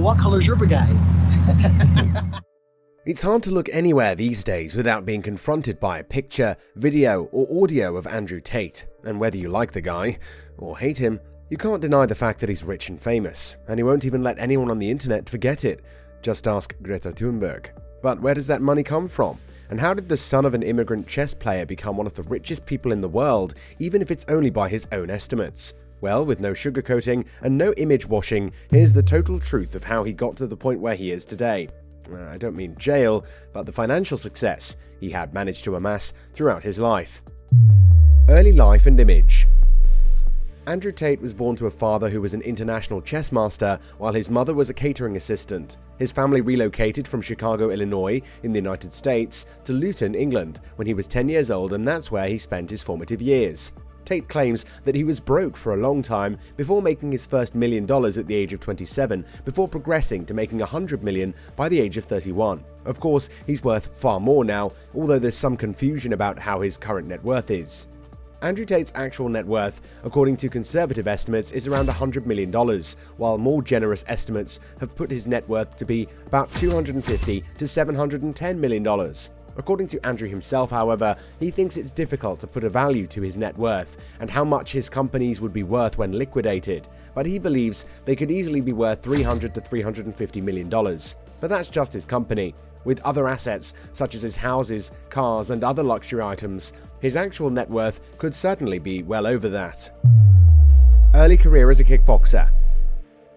what color's your Bugatti? It's hard to look anywhere these days without being confronted by a picture, video, or audio of Andrew Tate, and whether you like the guy or hate him, you can't deny the fact that he's rich and famous, and he won't even let anyone on the internet forget it. Just ask Greta Thunberg. But where does that money come from? And how did the son of an immigrant chess player become one of the richest people in the world, even if it's only by his own estimates? Well, with no sugarcoating and no image washing, here's the total truth of how he got to the point where he is today. I don't mean jail, but the financial success he had managed to amass throughout his life. Early life and image. Andrew Tate was born to a father who was an international chess master, while his mother was a catering assistant. His family relocated from Chicago, Illinois, in the United States, to Luton, England, when he was 10 years old, and that's where he spent his formative years. Tate claims that he was broke for a long time before making his first $1 million at the age of 27, before progressing to making $100 million by the age of 31. Of course, he's worth far more now, although there's some confusion about how his current net worth is. Andrew Tate's actual net worth, according to conservative estimates, is around $100 million, while more generous estimates have put his net worth to be about $250 to $710 million. According to Andrew himself, however, he thinks it's difficult to put a value to his net worth and how much his companies would be worth when liquidated, but he believes they could easily be worth $300 to $350 million. But that's just his company. With other assets, such as his houses, cars, and other luxury items, his actual net worth could certainly be well over that. Early career as a kickboxer.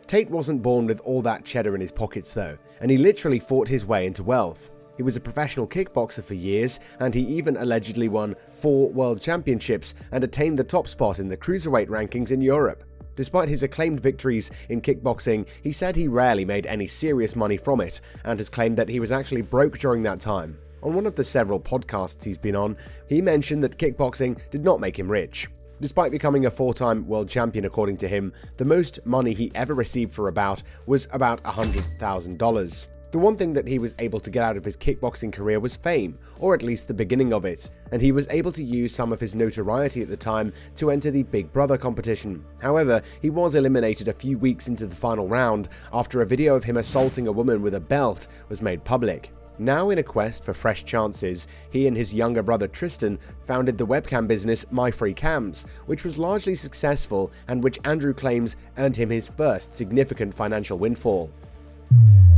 Tate wasn't born with all that cheddar in his pockets though, and he literally fought his way into wealth. He was a professional kickboxer for years, and he even allegedly won 4 world championships and attained the top spot in the cruiserweight rankings in Europe. Despite his acclaimed victories in kickboxing, he said he rarely made any serious money from it, and has claimed that he was actually broke during that time. On one of the several podcasts he's been on, he mentioned that kickboxing did not make him rich. Despite becoming a 4-time world champion, according to him, the most money he ever received for a bout was about $100,000. The one thing that he was able to get out of his kickboxing career was fame, or at least the beginning of it, and he was able to use some of his notoriety at the time to enter the Big Brother competition. However, he was eliminated a few weeks into the final round after a video of him assaulting a woman with a belt was made public. Now in a quest for fresh chances, he and his younger brother Tristan founded the webcam business My Free Cams, which was largely successful and which Andrew claims earned him his first significant financial windfall.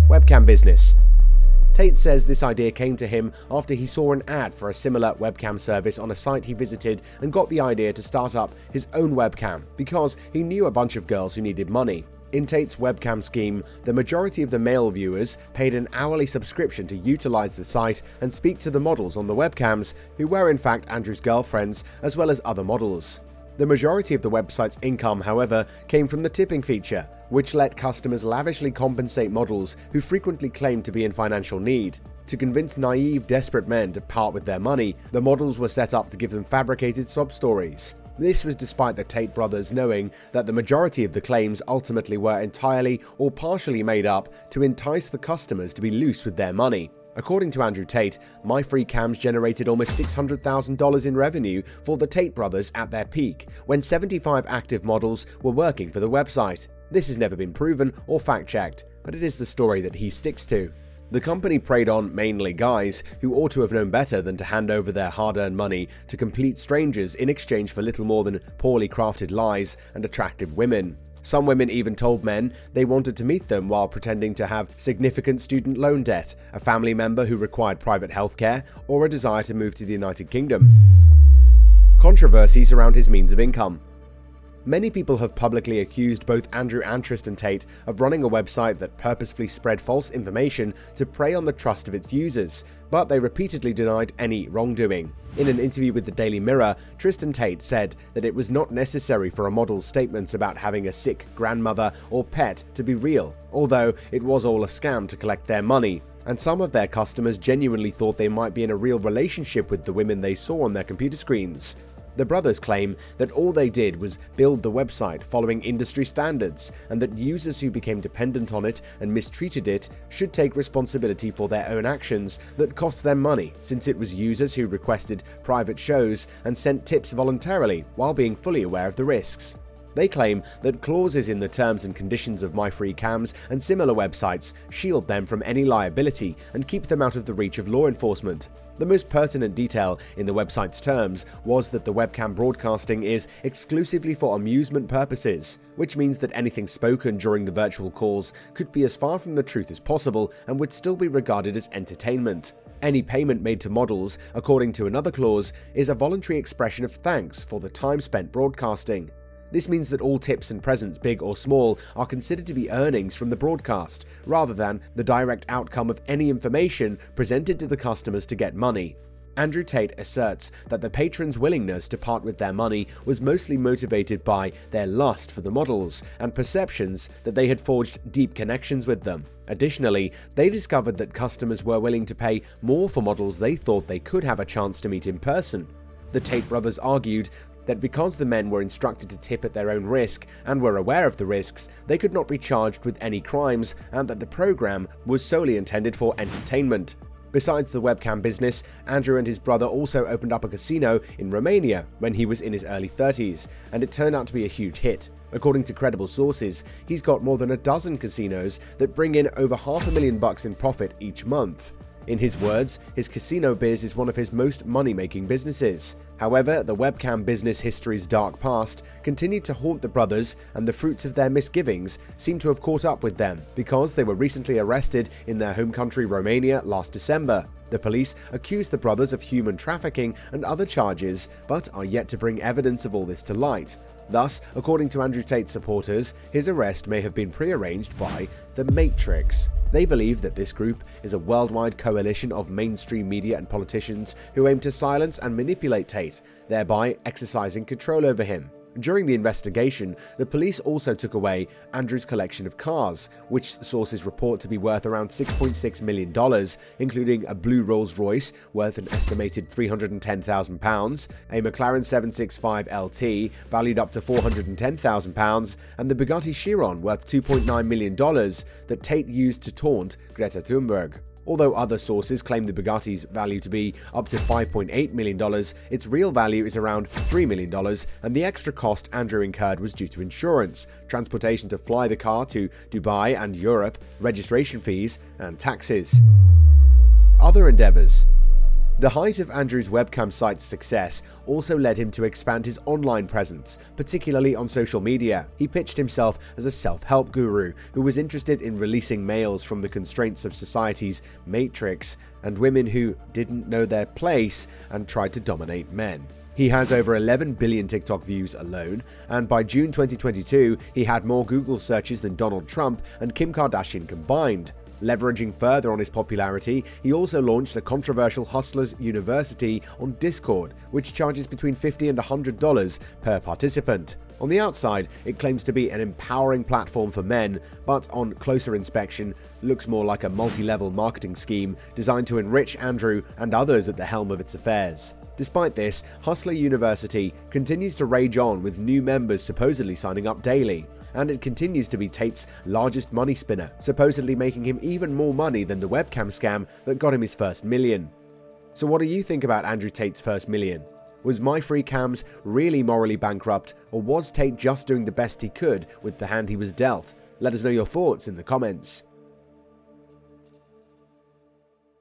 Webcam business. Tate says this idea came to him after he saw an ad for a similar webcam service on a site he visited and got the idea to start up his own webcam because he knew a bunch of girls who needed money. In Tate's webcam scheme, the majority of the male viewers paid an hourly subscription to utilize the site and speak to the models on the webcams, who were in fact Andrew's girlfriends as well as other models. The majority of the website's income, however, came from the tipping feature, which let customers lavishly compensate models who frequently claimed to be in financial need. To convince naive, desperate men to part with their money, the models were set up to give them fabricated sob stories. This was despite the Tate brothers knowing that the majority of the claims ultimately were entirely or partially made up to entice the customers to be loose with their money. According to Andrew Tate, My Free Cams generated almost $600,000 in revenue for the Tate brothers at their peak, when 75 active models were working for the website. This has never been proven or fact-checked, but it is the story that he sticks to. The company preyed on mainly guys who ought to have known better than to hand over their hard-earned money to complete strangers in exchange for little more than poorly crafted lies and attractive women. Some women even told men they wanted to meet them while pretending to have significant student loan debt, a family member who required private healthcare, or a desire to move to the United Kingdom. Controversies around his means of income. Many people have publicly accused both Andrew and Tristan Tate of running a website that purposefully spread false information to prey on the trust of its users, but they repeatedly denied any wrongdoing. In an interview with the Daily Mirror, Tristan Tate said that it was not necessary for a model's statements about having a sick grandmother or pet to be real, although it was all a scam to collect their money, and some of their customers genuinely thought they might be in a real relationship with the women they saw on their computer screens. The brothers claim that all they did was build the website following industry standards, and that users who became dependent on it and mistreated it should take responsibility for their own actions that cost them money, since it was users who requested private shows and sent tips voluntarily while being fully aware of the risks. They claim that clauses in the terms and conditions of MyFreeCams and similar websites shield them from any liability and keep them out of the reach of law enforcement. The most pertinent detail in the website's terms was that the webcam broadcasting is exclusively for amusement purposes, which means that anything spoken during the virtual calls could be as far from the truth as possible and would still be regarded as entertainment. Any payment made to models, according to another clause, is a voluntary expression of thanks for the time spent broadcasting. This means that all tips and presents, big or small, are considered to be earnings from the broadcast, rather than the direct outcome of any information presented to the customers to get money. Andrew Tate asserts that the patrons' willingness to part with their money was mostly motivated by their lust for the models and perceptions that they had forged deep connections with them. Additionally, they discovered that customers were willing to pay more for models they thought they could have a chance to meet in person. The Tate brothers argued that because the men were instructed to tip at their own risk and were aware of the risks, they could not be charged with any crimes, and that the program was solely intended for entertainment. Besides the webcam business, Andrew and his brother also opened up a casino in Romania when he was in his early 30s, and it turned out to be a huge hit. According to credible sources, he's got more than a dozen casinos that bring in over $500,000 in profit each month. In his words, his casino biz is one of his most money-making businesses. However, the webcam business history's dark past continued to haunt the brothers, and the fruits of their misgivings seem to have caught up with them because they were recently arrested in their home country Romania last December. The police accused the brothers of human trafficking and other charges, but are yet to bring evidence of all this to light. Thus, according to Andrew Tate's supporters, his arrest may have been prearranged by the Matrix. They believe that this group is a worldwide coalition of mainstream media and politicians who aim to silence and manipulate Tate, thereby exercising control over him. During the investigation, the police also took away Andrew's collection of cars, which sources report to be worth around $6.6 million, including a blue Rolls-Royce worth an estimated £310,000, a McLaren 765 LT valued up to £410,000, and the Bugatti Chiron worth $2.9 million that Tate used to taunt Greta Thunberg. Although other sources claim the Bugatti's value to be up to $5.8 million, its real value is around $3 million, and the extra cost Andrew incurred was due to insurance, transportation to fly the car to Dubai and Europe, registration fees, and taxes. Other endeavors. The height of Andrew's webcam site's success also led him to expand his online presence, particularly on social media. He pitched himself as a self-help guru who was interested in releasing males from the constraints of society's matrix and women who didn't know their place and tried to dominate men. He has over 11 billion TikTok views alone, and by June 2022, he had more Google searches than Donald Trump and Kim Kardashian combined. Leveraging further on his popularity, he also launched a controversial Hustlers University on Discord, which charges between $50 and $100 per participant. On the outside, it claims to be an empowering platform for men, but on closer inspection, looks more like a multi-level marketing scheme designed to enrich Andrew and others at the helm of its affairs. Despite this, Hustler University continues to rage on with new members supposedly signing up daily, and it continues to be Tate's largest money spinner, supposedly making him even more money than the webcam scam that got him his first million. So what do you think about Andrew Tate's first million? Was MyFreeCams really morally bankrupt, or was Tate just doing the best he could with the hand he was dealt? Let us know your thoughts in the comments.